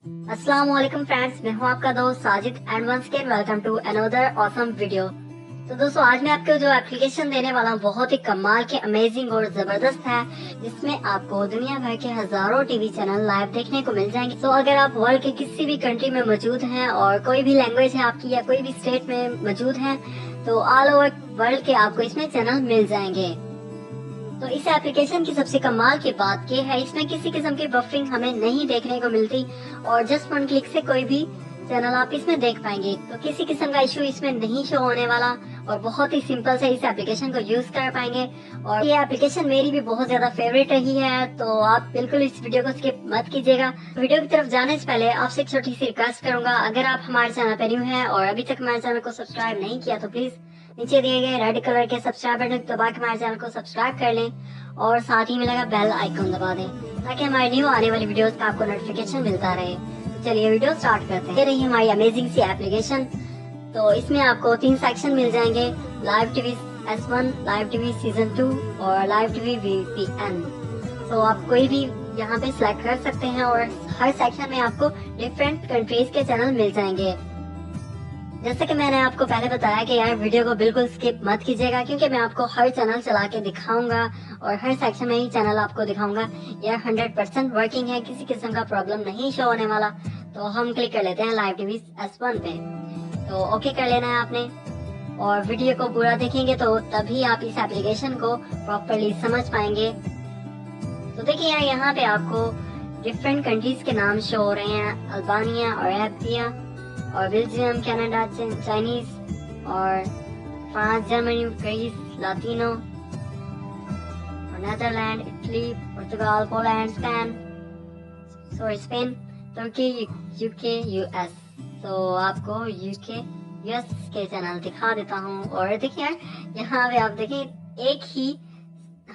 अस्सलाम वालेकुम फ्रेंड्स, मैं हूं आपका दोस्त Sajid and once again welcome to another awesome video. तो दोस्तों, आज मैं आपको जो एप्लीकेशन देने वाला हूं बहुत ही कमाल के अमेजिंग और जबरदस्त है, जिसमें आपको दुनिया भर के हजारों टीवी चैनल लाइव देखने को मिल जाएंगे। तो अगर आप वर्ल्ड के किसी भी कंट्री में मौजूद हैं और कोई भी लैंग्वेज है आपकी या कोई भी स्टेट में मौजूद है, तो ऑल ओवर वर्ल्ड के आपको इसमें चैनल मिल जाएंगे। तो इस एप्लीकेशन की सबसे कमाल की बात यह है, इसमें किसी किस्म की बफरिंग हमें नहीं देखने को मिलती और जस्ट वन क्लिक से कोई भी चैनल आप इसमें देख पाएंगे। तो किसी किस्म का इशू इसमें नहीं शो होने वाला और बहुत ही सिंपल से इस एप्लीकेशन को यूज कर पाएंगे। और ये एप्लीकेशन मेरी भी बहुत ज्यादा फेवरेट रही है, तो आप बिल्कुल इस वीडियो को स्किप मत कीजिएगा। वीडियो की तरफ जाने से पहले आपसे एक छोटी सी रिक्वेस्ट करूंगा, अगर आप हमारे चैनल पर न्यू है और अभी तक हमारे चैनल को सब्सक्राइब नहीं किया तो प्लीज नीचे दिए गए रेड कलर के सब्सक्राइब बटन दबा के हमारे चैनल को सब्सक्राइब कर लें और साथ ही में लगा बेल आइकन दबा दें ताकि हमारी न्यू आने वाली वीडियोस का आपको नोटिफिकेशन मिलता रहे। तो चलिए वीडियो स्टार्ट करते हैं। ये रही हमारी अमेजिंग सी एप्लीकेशन। तो इसमें आपको 3 सेक्शन मिल जाएंगे, live TV S1, live TV season 2 और लाइव टीवी VPN। तो आप कोई भी यहाँ पे सिलेक्ट कर सकते हैं और हर सेक्शन में आपको डिफरेंट कंट्रीज के चैनल मिल जाएंगे। जैसे कि मैंने आपको पहले बताया कि यार वीडियो को बिल्कुल स्किप मत कीजिएगा, क्योंकि मैं आपको हर चैनल चला के दिखाऊंगा और हर सेक्शन में ही चैनल आपको दिखाऊंगा। यह 100% वर्किंग है, किसी किस्म का प्रॉब्लम नहीं शो होने वाला। तो हम क्लिक कर लेते हैं लाइव टीवी S1 पे। तो ओके कर लेना है आपने और वीडियो को पूरा देखेंगे तो तभी आप इस एप्लीकेशन को प्रॉपरली समझ पाएंगे। तो देखिए यार, यहाँ पे आपको डिफरेंट कंट्रीज के नाम शो हो रहे हैं, अल्बानिया और एथिया और बेल्जियम, कनाडा, चाइनीज और फ्रांस, जर्मनी, ग्रीस, लातिनो और नेदरलैंड, इटली, पुर्तगाल, पोलैंड, स्पेन, तुर्की, यूके, यूएस। तो आपको यूके यूएस के चैनल दिखा देता हूँ। और देखिए यार, यहाँ पे आप देखिए एक ही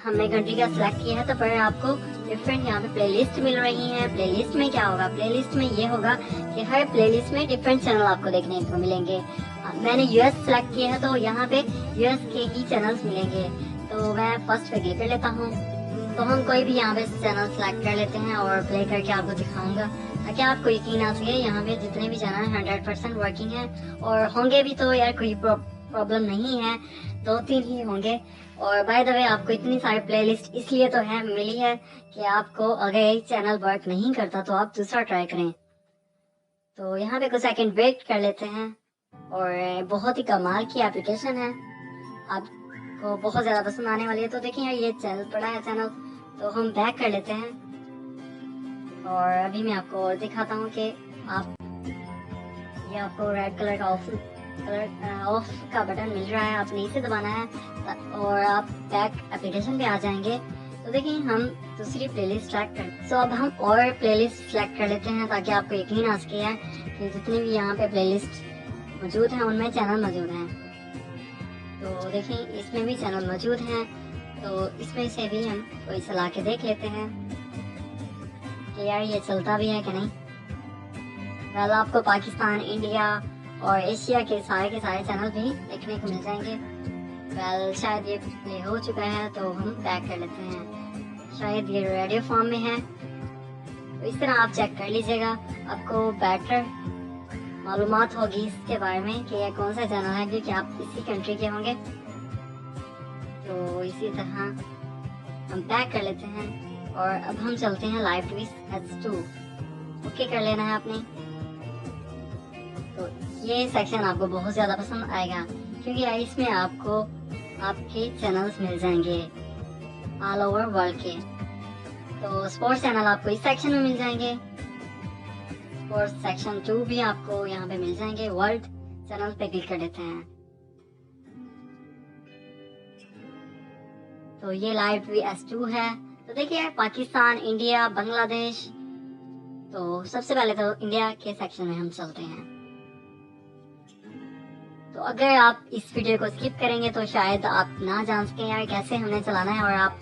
हमने कंट्री का सिलेक्ट किया है, तो पर आपको डिफरेंट यहाँ पे प्लेलिस्ट मिल रही है। प्लेलिस्ट में क्या होगा, प्लेलिस्ट में ये होगा कि हर प्लेलिस्ट में डिफरेंट चैनल आपको देखने को मिलेंगे। मैंने यूएस सिलेक्ट किया है तो यहाँ पे यूएस के ही चैनल्स मिलेंगे। तो मैं फर्स्ट पे क्लिक कर लेता हूँ। तो हम कोई भी यहाँ पे चैनल सिलेक्ट कर लेते हैं और प्ले करके आपको दिखाऊंगा ताकि आपको यकीन आ सके यहाँ पे जितने भी चैनल 100% वर्किंग है और होंगे भी, तो यार कोई प्रॉब्लम नहीं है, 2-3 ही होंगे। और बाय द वे, आपको इतनी सारी प्लेलिस्ट इसलिए तो है मिली है कि आपको अगर एक चैनल वर्क नहीं करता तो आप दूसरा ट्राई करें। तो यहाँ पे कुछ सेकंड वेट कर लेते हैं और बहुत ही कमाल की एप्लीकेशन है, आपको बहुत ज्यादा पसंद आने वाली है। तो देखिए यार, ये चैनल पड़ा है चैनल, तो हम बैक कर लेते हैं और अभी मैं आपको और दिखाता हूँ कि आप ये आपको रेड कलर का ऑफ का बटन मिल रहा है, आपने इसे दबाना है और आप बैक एप्लीकेशन पे आ जाएंगे। तो देखिए हम दूसरी प्लेलिस्ट सेलेक्ट कर, तो अब हम और प्लेलिस्ट सेलेक्ट कर लेते हैं ताकि आपको यकीन आ सके है कि जितने भी यहाँ पे प्लेलिस्ट मौजूद हैं उनमें चैनल मौजूद हैं। तो देखिए इसमें भी चैनल मौजूद हैं, तो इसमें से भी हम कोई चला के देख लेते हैं कि यार ये चलता भी है कि नहीं। वेल, आपको पाकिस्तान, इंडिया और एशिया के सारे चैनल भी देखने को मिल जाएंगे। वेल, शायद ये प्ले हो चुका है तो हम बैक कर लेते हैं, शायद ये रेडियो फॉर्म में है। तो इस तरह आप चेक कर लीजिएगा, आपको बेटर मालूमात होगी इसके बारे में कि यह कौन सा चैनल है, क्योंकि आप इसी कंट्री के होंगे। तो इसी तरह हम बैक कर लेते हैं और अब हम चलते हैं लाइव टीवी S2। ओके कर लेना है आपने। तो ये सेक्शन आपको बहुत ज्यादा पसंद आएगा, क्योंकि इसमें आपको आपके चैनल्स मिल जाएंगे ऑल ओवर वर्ल्ड के। तो स्पोर्ट्स चैनल आपको इस सेक्शन में मिल जाएंगे, स्पोर्ट्स सेक्शन 2 भी आपको यहाँ पे मिल जाएंगे। वर्ल्ड चैनल पे क्लिक कर लेते हैं। तो ये लाइव टीवी S2 है। तो देखिए पाकिस्तान, इंडिया, बांग्लादेश। तो सबसे पहले तो इंडिया के सेक्शन में हम चलते हैं। तो अगर आप इस वीडियो को स्किप करेंगे तो शायद आप ना जान सकें यार कैसे हमने चलाना है और आप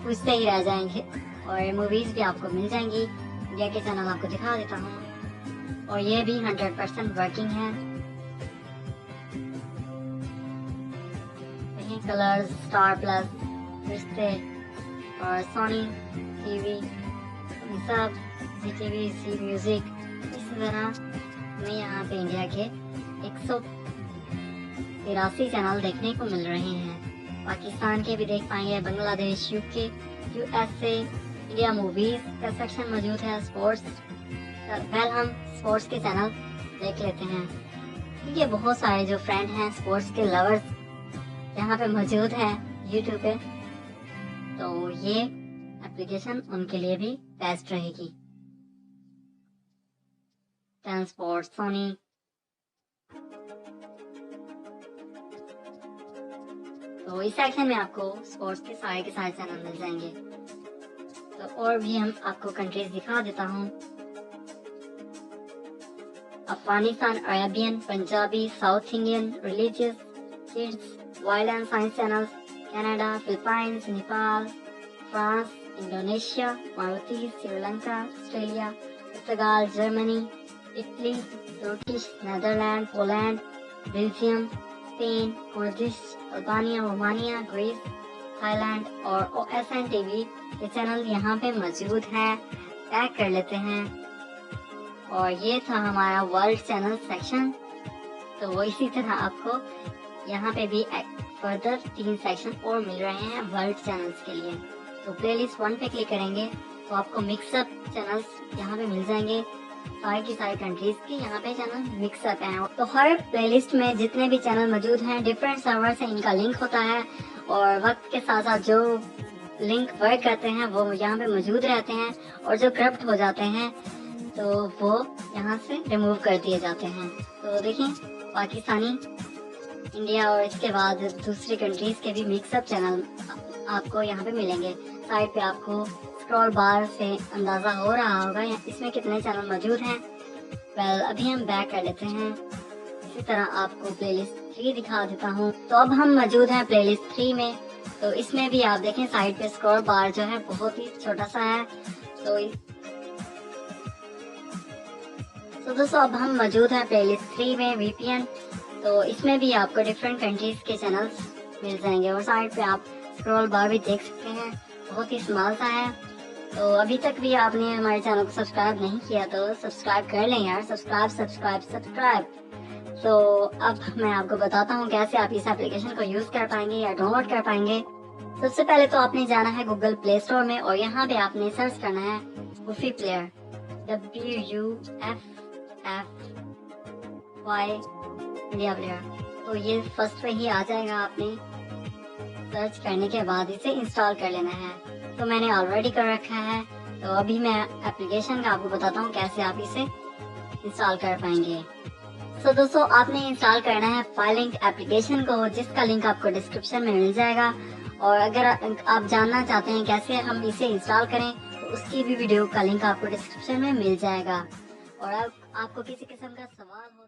पूछते ही रह जाएंगे। और मूवीज भी आपको मिल जाएंगी, इंडिया के चैनल आपको दिखा देता हूँ और ये भी 100% वर्किंग है। कलर्स, स्टार प्लस, रिश्ते और सोनी टीवी, सब, जी टीवी, सी म्यूजिक, इसी तरह हमें यहाँ पे इंडिया के 183 चैनल देखने को मिल रहे हैं। पाकिस्तान के भी देख पाएंगे, Bangladesh, UK, USA, India movies का सेक्शन मौजूद है। स्पोर्ट्स, वेल हम स्पोर्ट्स के चैनल देख लेते हैं। ये बहुत सारे जो फ्रेंड हैं स्पोर्ट्स के लवर्स यहाँ पे मौजूद हैं यूट्यूब पे, तो ये एप्लीकेशन उनके लिए भी बेस्ट रहेगी। टेन स्पोर्ट्स, सोनी, तो इस सेक्शन में आपको स्पोर्ट्स के सारे चैनल मिल जाएंगे। तो और भी हम आपको कंट्रीज दिखा देता हूँ। Afghanistan, Arabian, Punjabi, south Indian, religious, kids, wild and science channels, Canada, Philippines, Nepal, France, Indonesia, मारुति, Sri Lanka, Australia, Portugal, Germany, Italy, Turkish, Netherland, Poland, Belgium, Spain, Kurdish, Albania, Romania, Greece, Thailand और OSN TV के चैनल यहाँ पे मौजूद है। टैग कर लेते हैं। और ये था हमारा वर्ल्ड चैनल सेक्शन। तो वो इसी तरह आपको यहाँ पे भी फर्दर 3 सेक्शन और मिल रहे हैं वर्ल्ड चैनल्स के लिए। तो प्लेलिस्ट 1 पे क्लिक करेंगे तो आपको मिक्सअप चैनल्स यहाँ पे मिल जाएंगे। सारी की सारी कंट्रीज के यहाँ पे चैनल मिक्सअप हैं। तो हर प्लेलिस्ट में जितने भी चैनल मौजूद हैं डिफरेंट सर्वर से इनका लिंक होता है, और वक्त के साथ साथ जो लिंक वर्क करते हैं वो यहाँ पे मौजूद रहते हैं, और जो करप्ट हो जाते हैं तो वो यहाँ से रिमूव कर दिए जाते हैं। तो देखिए पाकिस्तानी, इंडिया और इसके बाद दूसरी कंट्रीज के भी मिक्सअप चैनल आपको यहाँ पे मिलेंगे। साइड पे आपको स्क्रॉल बार से अंदाजा हो रहा होगा इसमें कितने चैनल मौजूद हैं। वेल अभी हम बैक कर लेते हैं। इसी तरह आपको प्लेलिस्ट 3 दिखा देता हूँ। तो अब हम मौजूद हैं प्लेलिस्ट 3 में। तो इसमें भी आप देखें साइड पे स्क्रॉल बार जो है बहुत ही छोटा सा है। तो दोस्तों अब हम मौजूद हैं प्लेलिस्ट 3 में, VPN। तो इसमें भी आपको डिफरेंट कंट्रीज के चैनल्स मिल जाएंगे, और साइड पे आप स्क्रॉल बार भी देख सकते हैं, बहुत ही स्मॉल सा है। तो अभी तक भी आपने हमारे चैनल को सब्सक्राइब नहीं किया तो सब्सक्राइब कर लें यार, सब्सक्राइब। तो अब मैं आपको बताता हूँ कैसे आप इस एप्लीकेशन को यूज कर पाएंगे या डाउनलोड कर पाएंगे। सबसे पहले तो आपने जाना है गूगल प्ले स्टोर में, और यहाँ पे आपने सर्च करना है वूफी प्लेयर, WUFFY इंडिया प्लेयर। तो ये फर्स्ट पे ही आ जाएगा। आपने सर्च करने के बाद इसे इंस्टॉल कर लेना है। तो मैंने ऑलरेडी कर रखा है। तो अभी मैं एप्लीकेशन का आपको बताता हूँ कैसे आप इसे इंस्टॉल कर पाएंगे। तो दोस्तों आपने इंस्टॉल करना है फाइलिंक एप्लीकेशन को, जिसका लिंक आपको डिस्क्रिप्शन में मिल जाएगा। और अगर आप जानना चाहते हैं कैसे हम इसे इंस्टॉल करें तो उसकी भी वीडियो का लिंक आपको डिस्क्रिप्शन में मिल जाएगा। और अब आपको किसी किस्म का सवाल हो